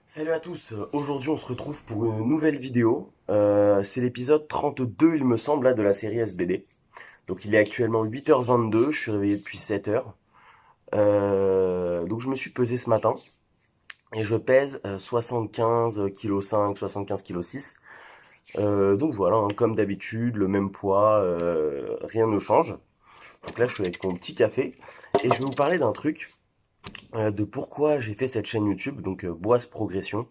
Salut à tous, aujourd'hui on se retrouve pour une nouvelle vidéo. C'est l'épisode 32 il me semble là, de la série SBD. Donc il est actuellement 8h22, je suis réveillé depuis 7h. Donc je me suis pesé ce matin et je pèse 75,5 kg, 75,6 kg. Donc voilà, hein, comme d'habitude, le même poids, rien ne change. Donc là je suis avec mon petit café et je vais vous parler d'un truc, de pourquoi j'ai fait cette chaîne YouTube, donc Boisse Progression.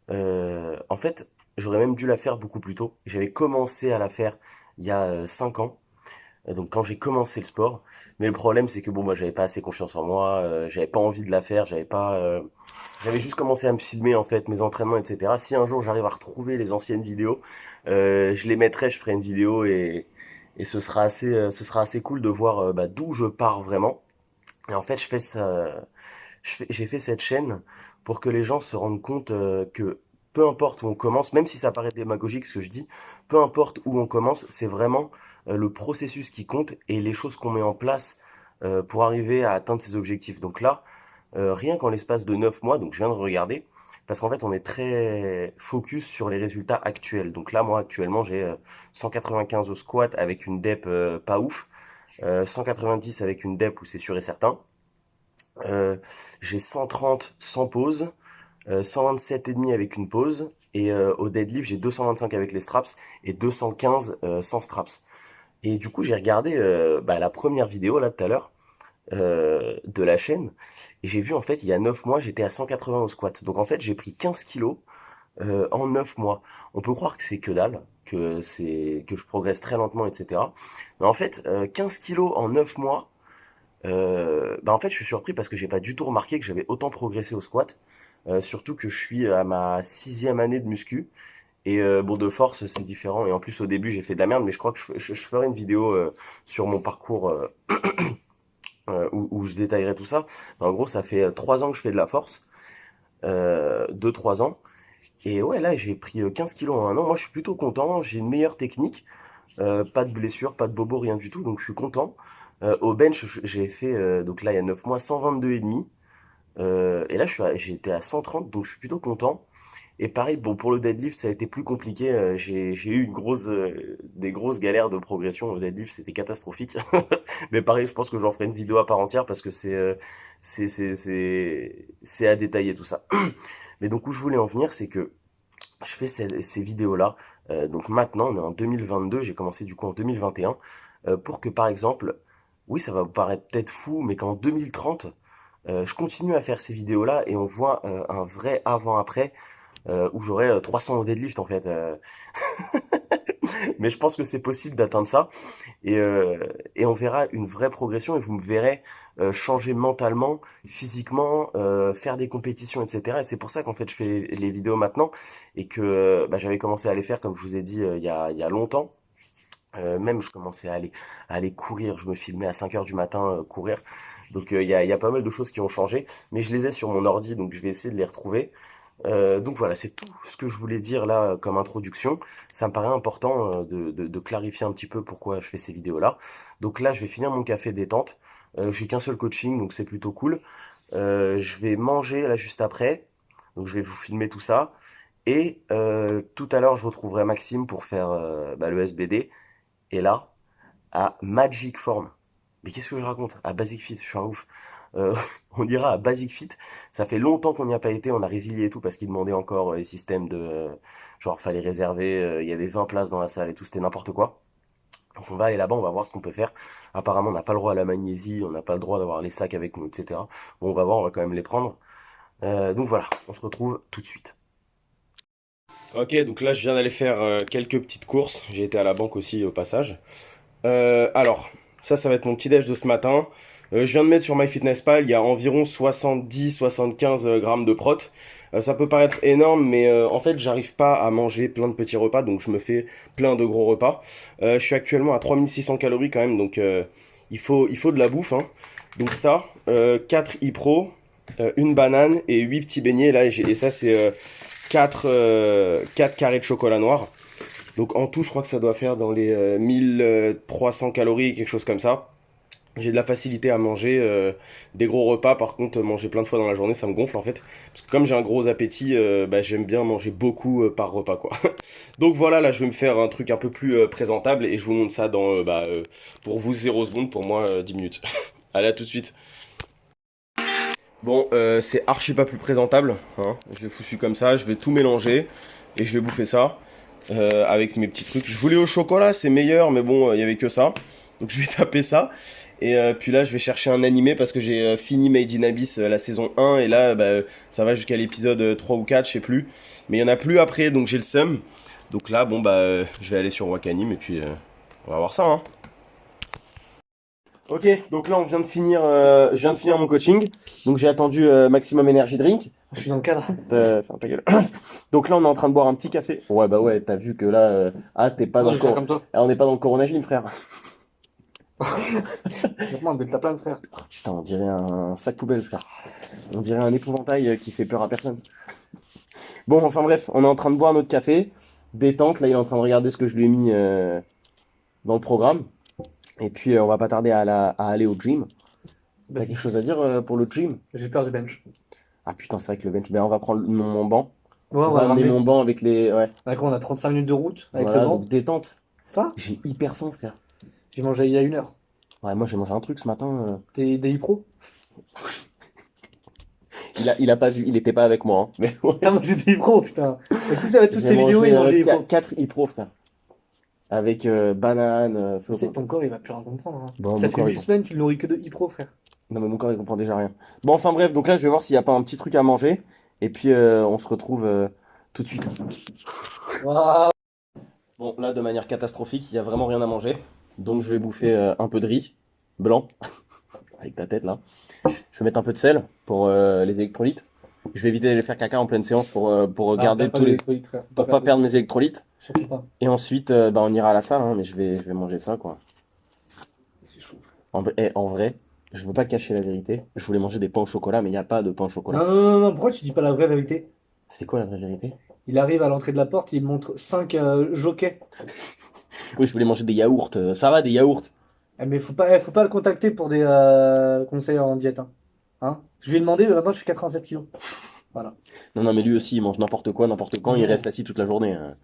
En fait, j'aurais même dû la faire beaucoup plus tôt. J'avais commencé à la faire il y a 5 ans, donc quand j'ai commencé le sport. Mais le problème, c'est que bon, moi, j'avais pas assez confiance en moi, j'avais pas envie de la faire, j'avais juste commencé à me filmer en fait mes entraînements, etc. Si un jour j'arrive à retrouver les anciennes vidéos, je les mettrai, je ferai une vidéo et ce sera assez cool de voir d'où je pars vraiment. Et en fait, j'ai fait cette chaîne pour que les gens se rendent compte que peu importe où on commence, même si ça paraît démagogique ce que je dis, peu importe où on commence, c'est vraiment le processus qui compte et les choses qu'on met en place pour arriver à atteindre ses objectifs. Donc là, rien qu'en l'espace de 9 mois, donc je viens de regarder, parce qu'en fait on est très focus sur les résultats actuels. Donc là, moi actuellement, j'ai 195 au squat avec une dep pas ouf, 190 avec une dep où c'est sûr et certain. Euh, j'ai 130 sans pause, 127 et demi avec une pause, et au deadlift j'ai 225 avec les straps et 215 sans straps. Et du coup j'ai regardé la première vidéo là tout à l'heure de la chaîne, et j'ai vu en fait il y a 9 mois j'étais à 180 au squat. Donc en fait j'ai pris 15 kilos en 9 mois. On peut croire que c'est que dalle, que je progresse très lentement, etc. Mais en fait 15 kilos en 9 mois, en fait, je suis surpris parce que j'ai pas du tout remarqué que j'avais autant progressé au squat. Surtout que je suis à ma sixième année de muscu. Et bon, de force, c'est différent. Et en plus, au début, j'ai fait de la merde, mais je crois que je ferai une vidéo sur mon parcours où je détaillerai tout ça. En gros, ça fait 3 ans que je fais de la force. 2-3 ans. Et ouais, là, j'ai pris 15 kilos en un an. Moi, je suis plutôt content. J'ai une meilleure technique. Pas de blessure, pas de bobo, rien du tout. Donc, je suis content. Au bench, j'ai fait, donc là, il y a 9 mois, 122 et demi. Et là, j'étais à 130, donc je suis plutôt content. Et pareil, bon, pour le deadlift, ça a été plus compliqué. J'ai eu des grosses galères de progression au deadlift, c'était catastrophique. Mais pareil, je pense que j'en ferai une vidéo à part entière parce que c'est à détailler tout ça. Mais donc où je voulais en venir, c'est que je fais ces vidéos-là. Donc maintenant, on est en 2022, j'ai commencé du coup en 2021, pour que par exemple, oui, ça va vous paraître peut-être fou, mais qu'en 2030, je continue à faire ces vidéos-là et on voit un vrai avant-après où j'aurai 300 au deadlift en fait. Mais je pense que c'est possible d'atteindre ça et on verra une vraie progression et vous me verrez changer mentalement, physiquement, faire des compétitions, etc. Et c'est pour ça qu'en fait je fais les vidéos maintenant et que j'avais commencé à les faire comme je vous ai dit il y a longtemps. Même je commençais à aller courir, je me filmais à 5 heures du matin courir. Donc il y a pas mal de choses qui ont changé, mais je les ai sur mon ordi, donc je vais essayer de les retrouver. Donc voilà, c'est tout ce que je voulais dire là comme introduction. Ça me paraît important de clarifier un petit peu pourquoi je fais ces vidéos-là. Donc là, je vais finir mon café détente. J'ai qu'un seul coaching, donc c'est plutôt cool. Je vais manger là juste après. Donc je vais vous filmer tout ça. Et tout à l'heure, je retrouverai Maxime pour faire le SBD. Et là, à Magic Form. Mais qu'est-ce que je raconte? À Basic Fit, je suis un ouf. Euh, on ira à Basic Fit. Ça fait longtemps qu'on n'y a pas été, on a résilié et tout parce qu'ils demandaient encore les systèmes de... genre, fallait réserver, il y avait 20 places dans la salle et tout, c'était n'importe quoi. Donc on va aller là-bas, on va voir ce qu'on peut faire. Apparemment, on n'a pas le droit à la magnésie, on n'a pas le droit d'avoir les sacs avec nous, etc. Bon, on va voir, on va quand même les prendre. Donc voilà, on se retrouve tout de suite. Ok, donc là, je viens d'aller faire quelques petites courses. J'ai été à la banque aussi au passage. Alors, ça va être mon petit déj de ce matin. Je viens de mettre sur MyFitnessPal, il y a environ 70-75 grammes de prot. Ça peut paraître énorme, mais en fait, j'arrive pas à manger plein de petits repas, donc je me fais plein de gros repas. Je suis actuellement à 3600 calories quand même, donc il faut de la bouffe, hein. Donc ça, 4 iPro, une banane et 8 petits beignets. Là, et ça, c'est 4 carrés de chocolat noir. Donc en tout, je crois que ça doit faire dans les 1300 calories, quelque chose comme ça. J'ai de la facilité à manger des gros repas. Par contre, manger plein de fois dans la journée, ça me gonfle en fait. Parce que comme j'ai un gros appétit, bah, j'aime bien manger beaucoup par repas, quoi. Donc voilà, là, je vais me faire un truc un peu plus présentable et je vous montre ça dans, pour vous, 0 secondes, pour moi, 10 minutes. Allez, à tout de suite. Bon, c'est archi pas plus présentable, hein. Je l'ai foutu comme ça, je vais tout mélanger et je vais bouffer ça avec mes petits trucs. Je voulais au chocolat, c'est meilleur, mais bon, il y avait que ça. Donc je vais taper ça. Et puis là, je vais chercher un animé parce que j'ai fini Made in Abyss la saison 1 et là, bah, ça va jusqu'à l'épisode 3 ou 4, je sais plus. Mais il y en a plus après, donc j'ai le seum. Donc là, bon, bah, je vais aller sur Wakanim et puis on va voir ça, hein. Ok, donc là on vient de finir, je viens de finir mon coaching, donc j'ai attendu Maximum Energy Drink. Je suis dans le cadre. Enfin, ta gueule. Donc là on est en train de boire un petit café. Ouais bah ouais, t'as vu que là, t'es pas Non, dans je le vais faire comme toi. on n'est pas dans le Corona Gym, frère. Franchement, belle ta plein, frère. Putain, on dirait un sac poubelle, frère. On dirait un épouvantail qui fait peur à personne. Bon, enfin bref, on est en train de boire notre café, détente. Là il est en train de regarder ce que je lui ai mis dans le programme. Et puis on va pas tarder à aller au gym. T'as quelque chose à dire pour le gym? J'ai peur du bench. Ah putain, c'est vrai que le bench, ben on va prendre mon banc. Ouais, On on va va ramener ramener. mon banc avec les... Ouais, D'accord, on a 35 minutes de route avec voilà, le banc. donc détente. Ça, J'ai hyper faim, frère. j'ai mangé il y a 1 heure. Ouais, moi j'ai mangé un truc ce matin. Des e-pro. Il a pas vu, il était pas avec moi, hein. Mais ouais. T'as mangé des e-pro, putain. Et toutes J'ai ces vidéos, il mangeait des e-pro. 4 e-pro, frère. Avec banane, Tu sais que ton corps, il va plus rien comprendre, hein. Bon, Ça mon fait corps, 8 semaines, tu le nourris que de e-pro, frère. Non, mais mon corps il comprend déjà rien. Bon, enfin bref, donc là je vais voir s'il y a pas un petit truc à manger. Et puis on se retrouve tout de suite. Waouh. Bon, là de manière catastrophique, il y a vraiment rien à manger. Donc je vais bouffer un peu de riz blanc. Avec ta tête là. Je vais mettre un peu de sel pour les électrolytes. Je vais éviter d'aller faire caca en pleine séance pour garder tous les... Pour pas perdre mes électrolytes. Surtout pas. Et ensuite, bah, on ira à la salle, hein, mais je vais manger ça, quoi. C'est chaud. En vrai, je veux pas cacher la vérité. Je voulais manger des pains au chocolat, mais il n'y a pas de pain au chocolat. Non, non, non, non, pourquoi tu dis pas la vraie vérité? C'est quoi la vraie vérité? Il arrive à l'entrée de la porte, il montre 5 jockeys. Oui, je voulais manger des yaourts. Ça va, des yaourts. Eh, mais faut pas le contacter pour des conseils en diète, hein. Hein? Je lui ai demandé, mais maintenant je fais 87 kilos. Voilà. Non, non, mais lui aussi, il mange n'importe quoi, n'importe quand. Il reste assis toute la journée, hein.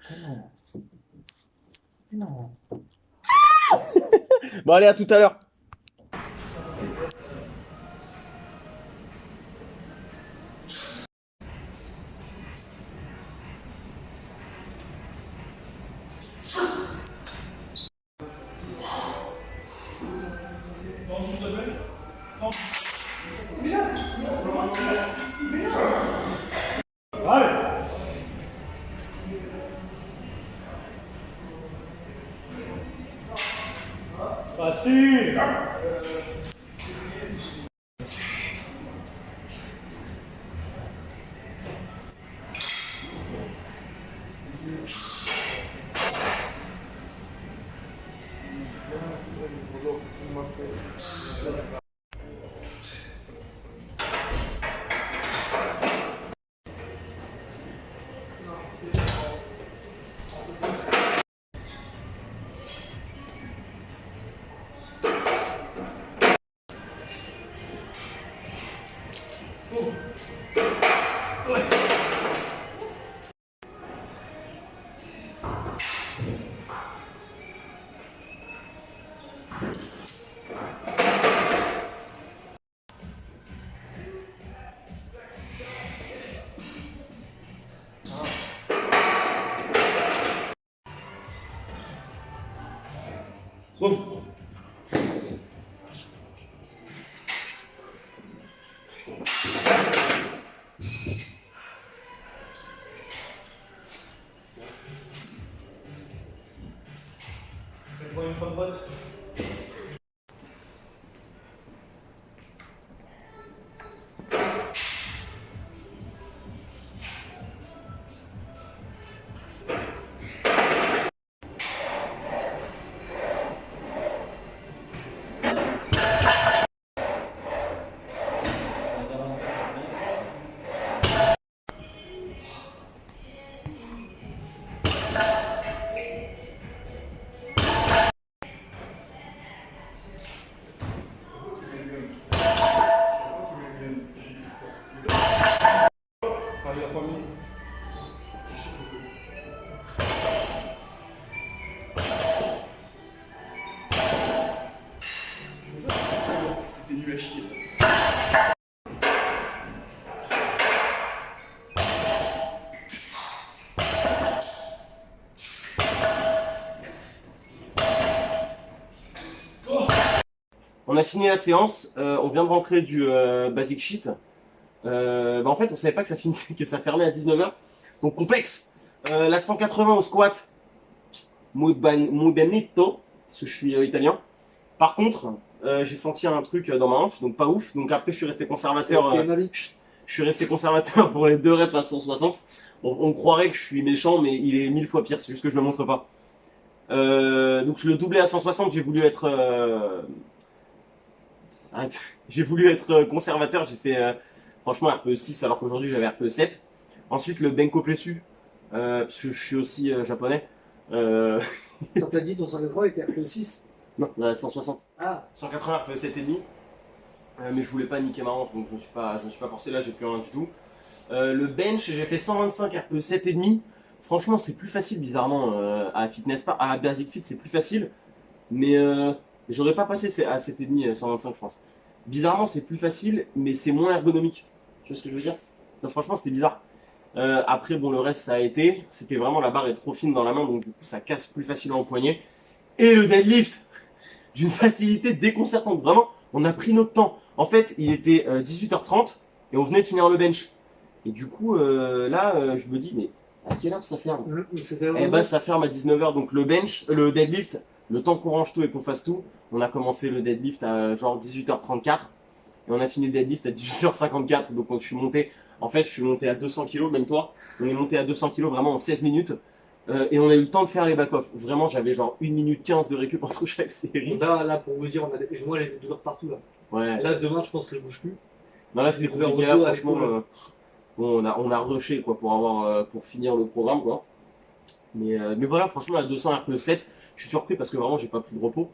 Mais non. Bon, allez, à tout à l'heure. Facile. 3 minutes. C'était nul à chier ça. On a fini la séance, on vient de rentrer du basic sheet. En fait, on savait pas que ça finissait, que ça fermait à 19h. Donc complexe. La 180 au squat, muy benito, parce que je suis italien. Par contre, j'ai senti un truc dans ma hanche, donc pas ouf. Donc après, je suis resté conservateur. Je suis resté conservateur pour les 2 reps à 160. On croirait que je suis méchant, mais il est 1000 fois pire. C'est juste que je le montre pas. Donc je le doublais à 160. J'ai voulu être arrête. J'ai voulu être conservateur, j'ai fait franchement RPE 6 alors qu'aujourd'hui j'avais RPE 7. Ensuite le Benko Plessu, parce que je suis aussi japonais. Ça t'a dit ton 180 était RPE 6? Non, la 160. Ah. 180 RPE 7,5. Mais je voulais pas niquer ma hanche donc je me suis pas forcé, là j'ai plus rien du tout. Le bench j'ai fait 125 RPE 7,5. Franchement c'est plus facile bizarrement à Fitness Park, à Basic Fit c'est plus facile. Mais j'aurais pas passé à 7,5 125 je pense. Bizarrement c'est plus facile mais c'est moins ergonomique. Tu vois ce que je veux dire? Non, franchement c'était bizarre. Après bon le reste ça a été. C'était vraiment la barre est trop fine dans la main donc du coup ça casse plus facilement au poignet. Et le deadlift d'une facilité déconcertante. Vraiment on a pris notre temps. En fait il était 18h30 et on venait de finir le bench. Et du coup là je me dis mais à quelle heure ça ferme? Eh ben ça ferme à 19h donc le bench, le deadlift. Le temps qu'on range tout et qu'on fasse tout, on a commencé le deadlift à genre 18h34 et on a fini le deadlift à 18h54. Donc je suis monté, en fait je suis monté à 200 kg, même toi, on est monté à 200 kg vraiment en 16 minutes et on a eu le temps de faire les back-off. Vraiment j'avais genre 1 minute 15 de récup entre chaque série. Là pour vous dire, moi j'ai des douleurs partout là. Ouais. Là demain je pense que je bouge plus. Non là c'était compliqué là, franchement. Bon, on a rushé quoi pour finir le programme quoi. Mais voilà franchement à 200 RPE 7. Je suis surpris parce que vraiment j'ai pas pris de repos.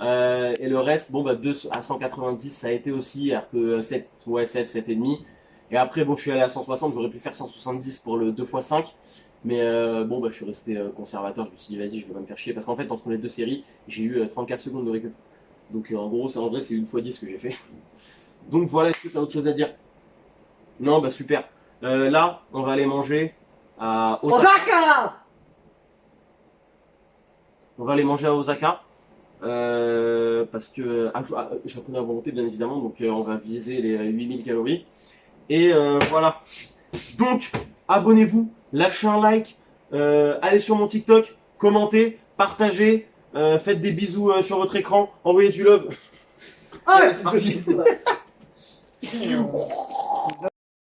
Et le reste, bon bah 2 à 190 ça a été aussi RPE 7, ouais 7, 7,5. Et après bon je suis allé à 160, j'aurais pu faire 170 pour le 2x5. Mais bon bah je suis resté conservateur, je me suis dit vas-y je vais pas me faire chier. Parce qu'en fait entre les deux séries, j'ai eu 34 secondes de récup. Donc en gros en vrai c'est 1x10 que j'ai fait. Donc voilà, est-ce que tu as autre chose à dire? Non bah super. Là on va aller manger à Osaka. On va aller manger à Osaka parce que japonais à volonté bien évidemment, donc on va viser les 8000 calories. Et voilà. Donc abonnez-vous, lâchez un like, allez sur mon TikTok, commentez, partagez, faites des bisous sur votre écran, envoyez du love. Ah, c'est parti.